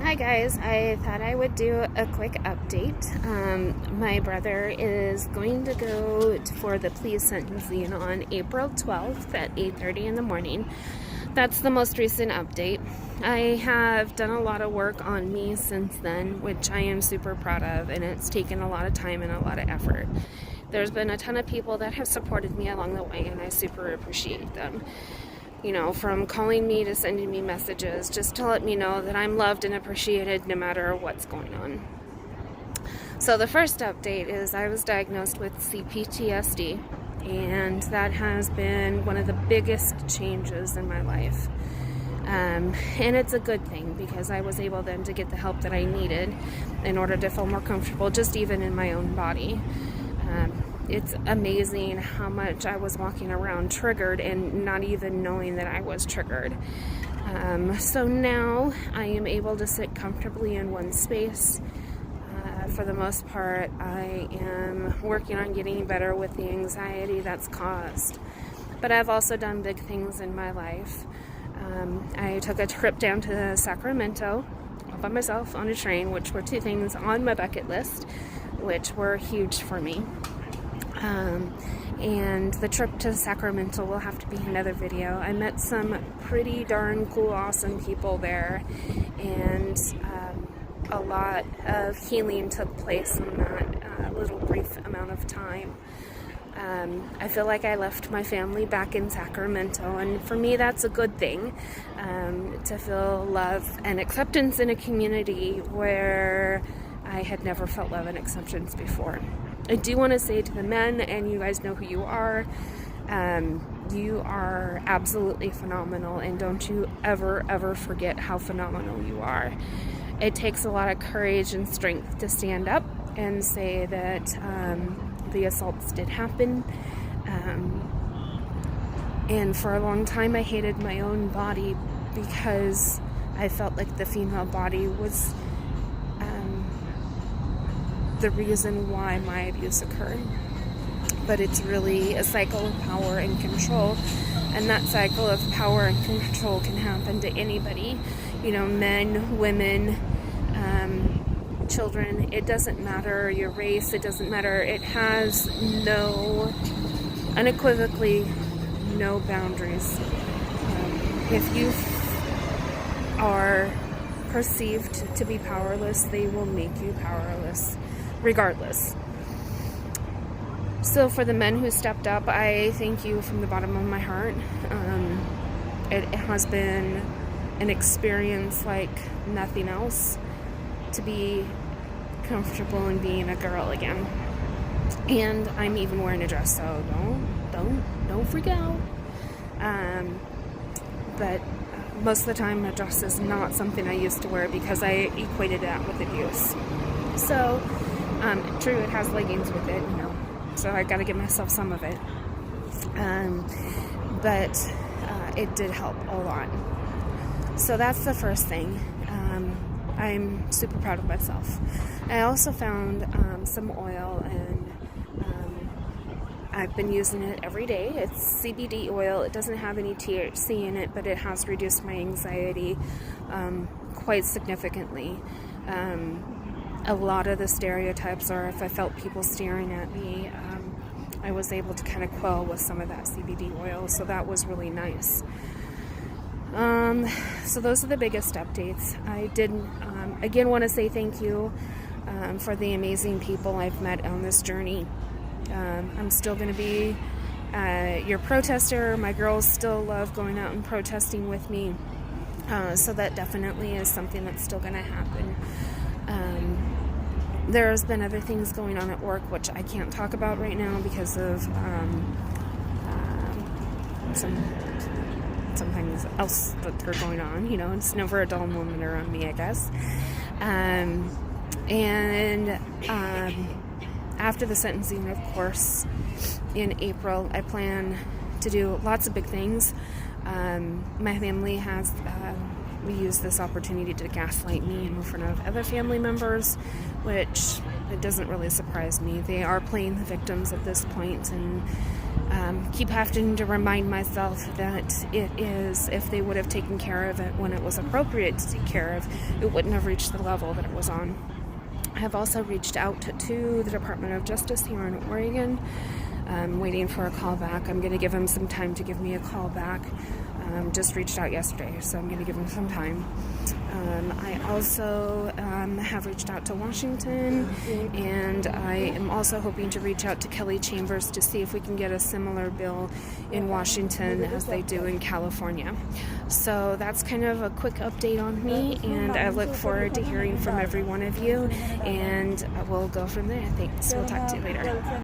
Hi guys, I thought I would do a quick update. My brother is going to go for the plea sentencing on April 12th at 8:30 in the morning. That's the most recent update. I have done a lot of work on me since then, which I am super proud of, and it's taken a lot of time and a lot of effort. There's been a ton of people that have supported me along the way, and I super appreciate them. You know, from calling me to sending me messages just to let me know that I'm loved and appreciated no matter what's going on. So the first update is I was diagnosed with CPTSD, and that has been one of the biggest changes in my life. And it's a good thing because I was able then to get the help that I needed in order to feel more comfortable just even in my own body. It's amazing how much I was walking around triggered and not even knowing that I was triggered. So now I am able to sit comfortably in one space. For the most part, I am working on getting better with the anxiety that's caused. But I've also done big things in my life. I took a trip down to Sacramento all by myself on a train, which were two things on my bucket list, which were huge for me. And the trip to Sacramento will have to be another video. I met some pretty darn cool, awesome people there, and a lot of healing took place in that little brief amount of time. I feel like I left my family back in Sacramento, and for me that's a good thing, to feel love and acceptance in a community where I had never felt love and acceptance before. I do want to say to the men, and you guys know who you are absolutely phenomenal, and don't you ever forget how phenomenal you are. It takes a lot of courage and strength to stand up and say that the assaults did happen, and for a long time I hated my own body because I felt like the female body was the reason why my abuse occurred. But it's really a cycle of power and control, and that cycle of power and control can happen to anybody, you know, men, women, children. It doesn't matter your race, it doesn't matter. It has unequivocally no boundaries. If you are perceived to be powerless, they will make you powerless regardless. So for the men who stepped up, I thank you from the bottom of my heart. It has been an experience like nothing else to be comfortable in being a girl again. And I'm even wearing a dress, so don't freak out. But most of the time a dress is not something I used to wear because I equated that with abuse. So true, it has leggings with it, you know, so I got to give myself some of it. But it did help a lot. So that's the first thing. I'm super proud of myself. I also found some oil, and I've been using it every day. It's CBD oil. It doesn't have any THC in it, but it has reduced my anxiety quite significantly. A lot of the stereotypes are if I felt people staring at me, I was able to kind of quell with some of that CBD oil, so that was really nice. So those are the biggest updates. I did, again, want to say thank you for the amazing people I've met on this journey. I'm still going to be your protester. My girls still love going out and protesting with me, so that definitely is something that's still going to happen. There's been other things going on at work which I can't talk about right now because of some things else that are going on. You know, it's never a dull moment around me, I guess. And after the sentencing, of course, in April, I plan to do lots of big things. My family has use this opportunity to gaslight me in front of other family members, which it doesn't really surprise me. They are playing the victims at this point, and keep having to remind myself that it is, if they would have taken care of it when it was appropriate to take care of, it wouldn't have reached the level that it was on. I have also reached out to the Department of Justice here in Oregon. I'm waiting for a call back. I'm going to give them some time to give me a call back. Just reached out yesterday, so I'm going to give them some time. I also have reached out to Washington, and I am also hoping to reach out to Kelly Chambers to see if we can get a similar bill in Washington as they do in California. So that's kind of a quick update on me, and I look forward to hearing from every one of you, and we'll go from there. Thanks. We'll talk to you later.